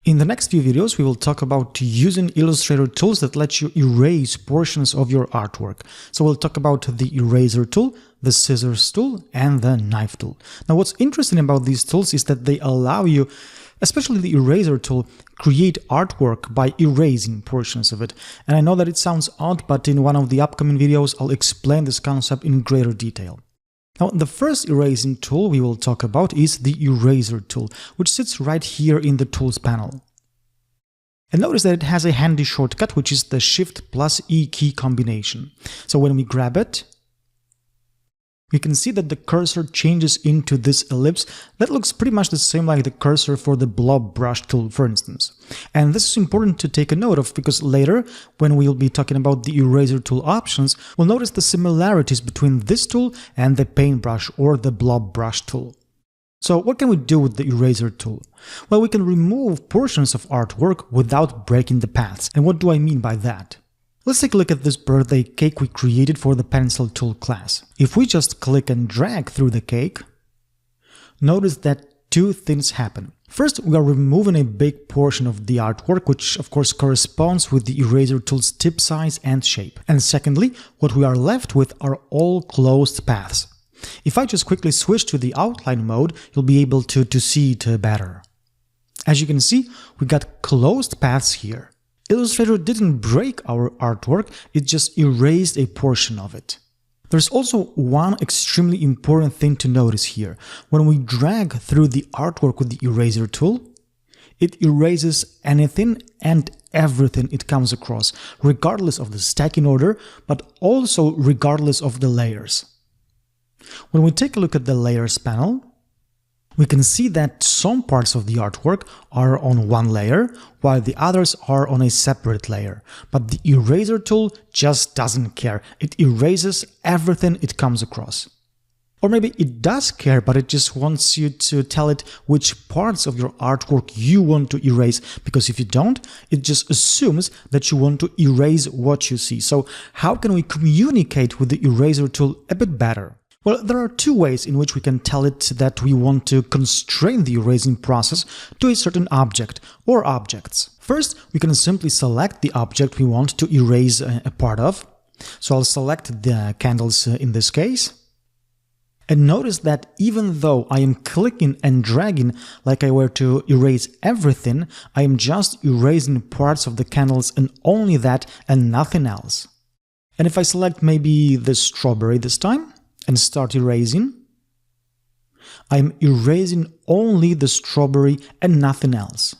In the next few videos, we will talk about using Illustrator tools that let you erase portions of your artwork. So we'll talk about the eraser tool, the scissors tool, and the knife tool. Now, what's interesting about these tools is that they allow you, especially the eraser tool, create artwork by erasing portions of it. And I know that it sounds odd, but in one of the upcoming videos, I'll explain this concept in greater detail. Now, the first erasing tool we will talk about is the eraser tool, which sits right here in the Tools panel. And notice that it has a handy shortcut, which is the Shift plus E key combination. So when we grab it, you can see that the cursor changes into this ellipse that looks pretty much the same like the cursor for the blob brush tool, for instance. And this is important to take a note of because later, when we'll be talking about the eraser tool options, we'll notice the similarities between this tool and the paintbrush or the blob brush tool. So what can we do with the eraser tool? Well, we can remove portions of artwork without breaking the paths. And what do I mean by that? Let's take a look at this birthday cake we created for the pencil tool class. If we just click and drag through the cake, notice that two things happen. First, we are removing a big portion of the artwork, which of course corresponds with the eraser tool's tip size and shape. And secondly, what we are left with are all closed paths. If I just quickly switch to the outline mode, you'll be able to see it better. As you can see, we got closed paths here. Illustrator didn't break our artwork, it just erased a portion of it. There's also one extremely important thing to notice here. When we drag through the artwork with the eraser tool, it erases anything and everything it comes across, regardless of the stacking order, but also regardless of the layers. When we take a look at the Layers panel, we can see that some parts of the artwork are on one layer, while the others are on a separate layer. But the eraser tool just doesn't care. It erases everything it comes across. Or maybe it does care, but it just wants you to tell it which parts of your artwork you want to erase, because if you don't, it just assumes that you want to erase what you see. So how can we communicate with the eraser tool a bit better? Well, there are two ways in which we can tell it that we want to constrain the erasing process to a certain object or objects. First, we can simply select the object we want to erase a part of. So I'll select the candles in this case. And notice that even though I am clicking and dragging like I were to erase everything, I am just erasing parts of the candles and only that and nothing else. And if I select maybe the strawberry this time, and start erasing, I am erasing only the strawberry and nothing else.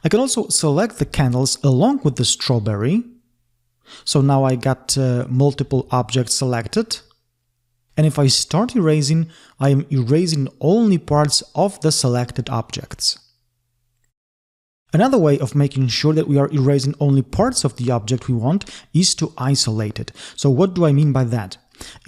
I can also select the candles along with the strawberry, so now I got multiple objects selected, and if I start erasing, I am erasing only parts of the selected objects. Another way of making sure that we are erasing only parts of the object we want is to isolate it. So what do I mean by that?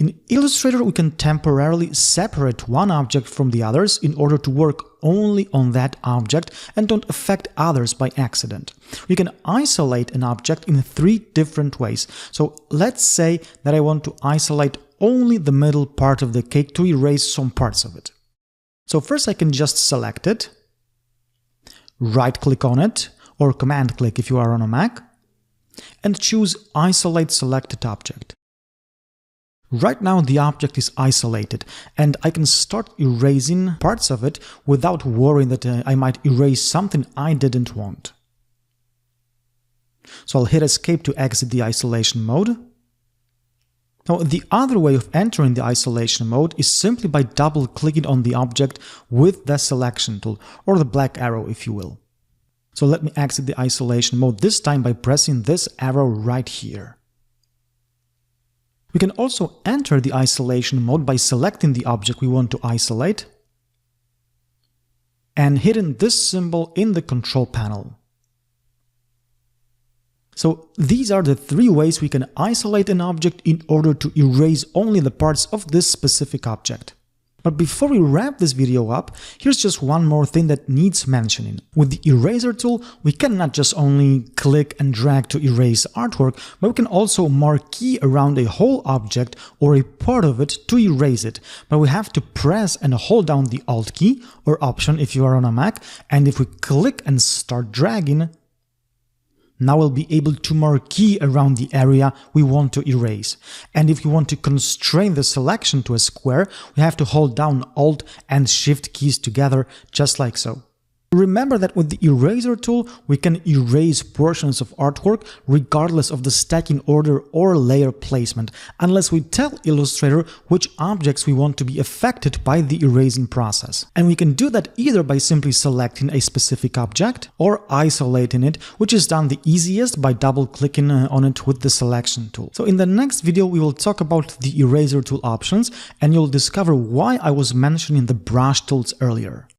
In Illustrator, we can temporarily separate one object from the others in order to work only on that object and don't affect others by accident. We can isolate an object in three different ways. So let's say that I want to isolate only the middle part of the cake to erase some parts of it. So first I can just select it, right-click on it, or command-click if you are on a Mac, and choose Isolate Selected Object. Right now the object is isolated, and I can start erasing parts of it without worrying that I might erase something I didn't want. So I'll hit Escape to exit the isolation mode. Now, the other way of entering the isolation mode is simply by double-clicking on the object with the selection tool, or the black arrow if you will. So let me exit the isolation mode, this time by pressing this arrow right here. We can also enter the isolation mode by selecting the object we want to isolate and hitting this symbol in the control panel. So these are the three ways we can isolate an object in order to erase only the parts of this specific object. But before we wrap this video up, here's just one more thing that needs mentioning. With the eraser tool, we cannot just only click and drag to erase artwork, but we can also marquee around a whole object or a part of it to erase it. But we have to press and hold down the Alt key or Option if you are on a Mac, and if we click and start dragging, now we'll be able to marquee around the area we want to erase. And if you want to constrain the selection to a square, we have to hold down Alt and Shift keys together, just like so. Remember that with the eraser tool, we can erase portions of artwork regardless of the stacking order or layer placement, unless we tell Illustrator which objects we want to be affected by the erasing process. And we can do that either by simply selecting a specific object or isolating it, which is done the easiest by double-clicking on it with the selection tool. So in the next video, we will talk about the eraser tool options, and you'll discover why I was mentioning the brush tools earlier.